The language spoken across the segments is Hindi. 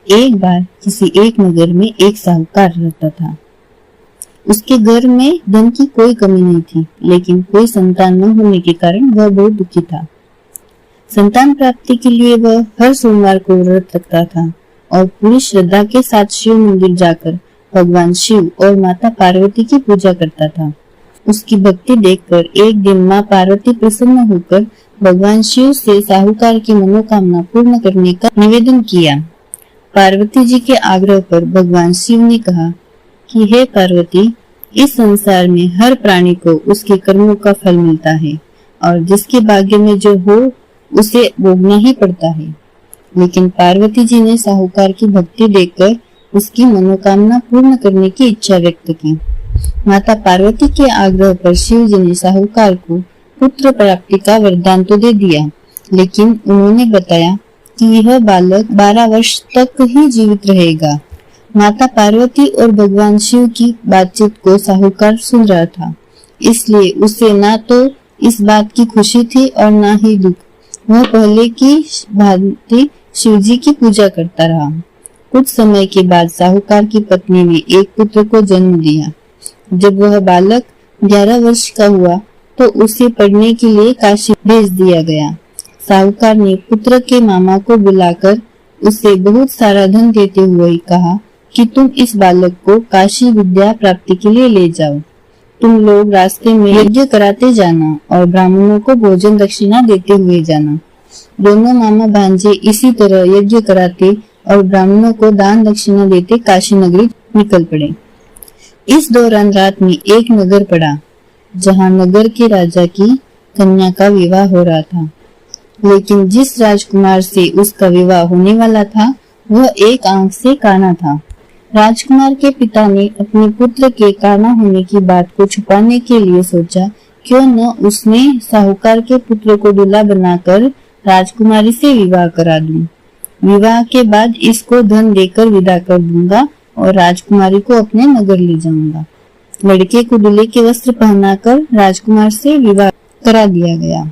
एक बार किसी एक नगर में एक साहूकार रहता था। उसके घर में धन की कोई कमी नहीं थी, लेकिन कोई संतान न होने के कारण वह बहुत दुखी था। संतान प्राप्ति के लिए वह हर सोमवार को व्रत रखता था और पूरी श्रद्धा के साथ शिव मंदिर जाकर भगवान शिव और माता पार्वती की पूजा करता था। उसकी भक्ति देखकर एक दिन माँ पार्वती प्रसन्न होकर भगवान शिव से साहूकार की मनोकामना पूर्ण करने का निवेदन किया। पार्वती जी के आग्रह पर भगवान शिव ने कहा कि हे पार्वती, इस संसार में हर प्राणी को उसके कर्मों का फल मिलता है और जिसके भाग्य में जो हो उसे भोगना ही पड़ता है। लेकिन पार्वती जी ने साहूकार की भक्ति देखकर उसकी मनोकामना पूर्ण करने की इच्छा व्यक्त की। माता पार्वती के आग्रह पर शिव जी ने साहूकार को पुत्र प्राप्ति का वरदान तो दे दिया, लेकिन उन्होंने बताया कि यह बालक 12 वर्ष तक ही जीवित रहेगा। माता पार्वती और भगवान शिव की बातचीत को साहूकार सुन रहा था, इसलिए उसे ना तो इस बात की खुशी थी और ना ही दुख। वह पहले की भांति शिव जी की पूजा करता रहा। कुछ समय के बाद साहूकार की पत्नी ने एक पुत्र को जन्म दिया। जब वह बालक 11 वर्ष का हुआ तो उसे पढ़ने के लिए काशी भेज दिया गया। साहूकार ने पुत्र के मामा को बुलाकर उसे बहुत सारा धन देते हुए कहा कि तुम इस बालक को काशी विद्या प्राप्ति के लिए ले जाओ। तुम लोग रास्ते में यज्ञ कराते जाना और ब्राह्मणों को भोजन दक्षिणा देते हुए जाना। दोनों मामा भांजे इसी तरह यज्ञ कराते और ब्राह्मणों को दान दक्षिणा देते काशी नगरी निकल पड़े। इस दौरान रात में एक नगर पड़ा, जहाँ नगर के राजा की कन्या का विवाह हो रहा था। लेकिन जिस राजकुमार से उसका विवाह होने वाला था वह एक आंख से काना था। राजकुमार के पिता ने अपने पुत्र के काना होने की बात को छुपाने के लिए सोचा, क्यों न उसने साहूकार के पुत्र को दूल्हा बनाकर राजकुमारी से विवाह करा दूं। विवाह के बाद इसको धन देकर विदा कर दूंगा और राजकुमारी को अपने नगर ले जाऊंगा। लड़के को दूल्हे के वस्त्र पहनाकर राजकुमार से विवाह करा दिया गया।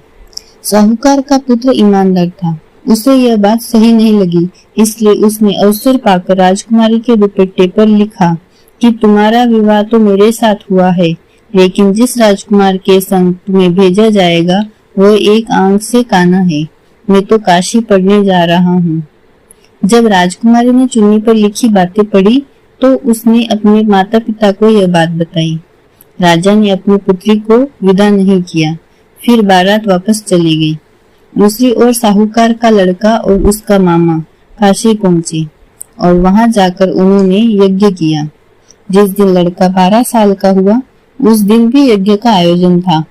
साहूकार का पुत्र ईमानदार था, उसे यह बात सही नहीं लगी, इसलिए उसने अवसर पाकर राजकुमारी के दुपट्टे पर लिखा कि तुम्हारा विवाह तो मेरे साथ हुआ है, लेकिन जिस राजकुमार के संग तुम्हें भेजा जाएगा वह एक आंख से काना है। मैं तो काशी पढ़ने जा रहा हूँ। जब राजकुमारी ने चुन्नी पर लिखी बातें पढ़ी तो उसने अपने माता पिता को यह बात बताई। राजा ने अपनी पुत्री को विदा नहीं किया, फिर बारात वापस चली गई। दूसरी ओर साहूकार का लड़का और उसका मामा काशी पहुंचे और वहां जाकर उन्होंने यज्ञ किया। जिस दिन लड़का 12 साल का हुआ उस दिन भी यज्ञ का आयोजन था।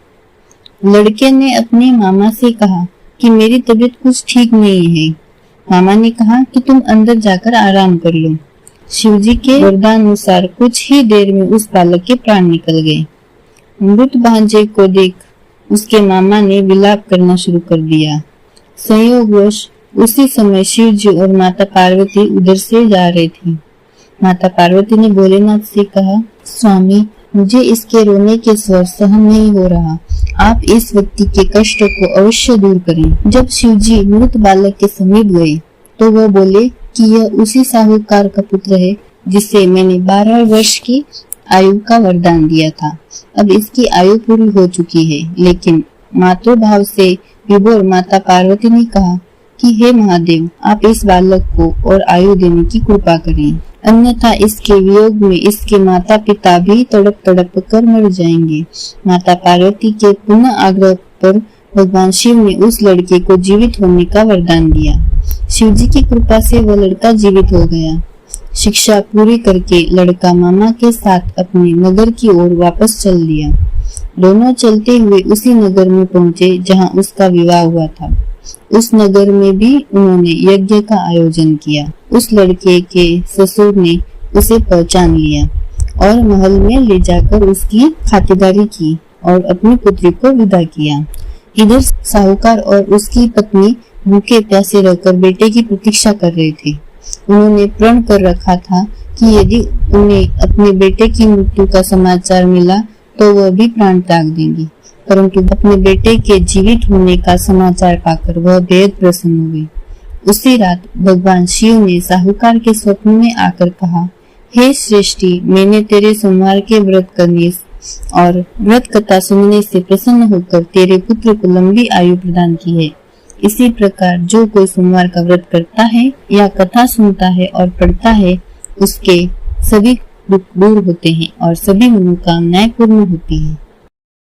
लड़के ने अपने मामा से कहा कि मेरी तबीयत कुछ ठीक नहीं है। मामा ने कहा कि तुम अंदर जाकर आराम कर लो। शिवजी के वरदानुसार कुछ ही देर में उस बालक के प्राण निकल गए। मृत भांजे को देख उसके मामा ने विलाप करना शुरू कर दिया। संयोगवश उसी समय शिव जी और माता पार्वती उधर से जा रहे थे। माता पार्वती ने भोलेनाथ से कहा, स्वामी, मुझे इसके रोने के स्वर सहन नहीं हो रहा। आप इस व्यक्ति के कष्ट को अवश्य दूर करें। जब शिव जी मृत बालक के समीप गए तो वह बोले कि यह उसी साहूकार का पुत्र है जिसे मैंने 12 वर्ष की आयु का वरदान दिया था। अब इसकी आयु पूरी हो चुकी है। लेकिन मातृभाव से विभोर माता पार्वती ने कहा कि हे महादेव, आप इस बालक को और आयु देने की कृपा करें, अन्यथा इसके वियोग में इसके माता पिता भी तड़प तड़प कर मर जाएंगे। माता पार्वती के पुनः आग्रह पर भगवान शिव ने उस लड़के को जीवित होने का वरदान दिया। शिव जी की कृपा से वह लड़का जीवित हो गया। शिक्षा पूरी करके लड़का मामा के साथ अपने नगर की ओर वापस चल दिया। दोनों चलते हुए उसी नगर में पहुंचे जहां उसका विवाह हुआ था। उस नगर में भी उन्होंने यज्ञ का आयोजन किया। उस लड़के के ससुर ने उसे पहचान लिया और महल में ले जाकर उसकी खातिरदारी की और अपनी पुत्री को विदा किया। इधर साहूकार और उसकी पत्नी भूखे प्यासे रहकर बेटे की प्रतीक्षा कर रहे थे। उन्होंने प्रण कर रखा था कि यदि उन्हें अपने बेटे की मृत्यु का समाचार मिला तो वह भी प्राण त्याग देंगी, परंतु अपने बेटे के जीवित होने का समाचार पाकर वह बेहद प्रसन्न हुए। उसी रात भगवान शिव ने साहूकार के स्वप्न में आकर कहा, हे श्रेष्ठी, मैंने तेरे सोमवार के व्रत करने और व्रत कथा सुनने से प्रसन्न होकर तेरे पुत्र को लंबी आयु प्रदान की है। इसी प्रकार जो कोई सोमवार का व्रत करता है या कथा सुनता है और पढ़ता है, उसके सभी दुख दूर होते हैं और सभी मनोकामनाएं पूर्ण होती हैं।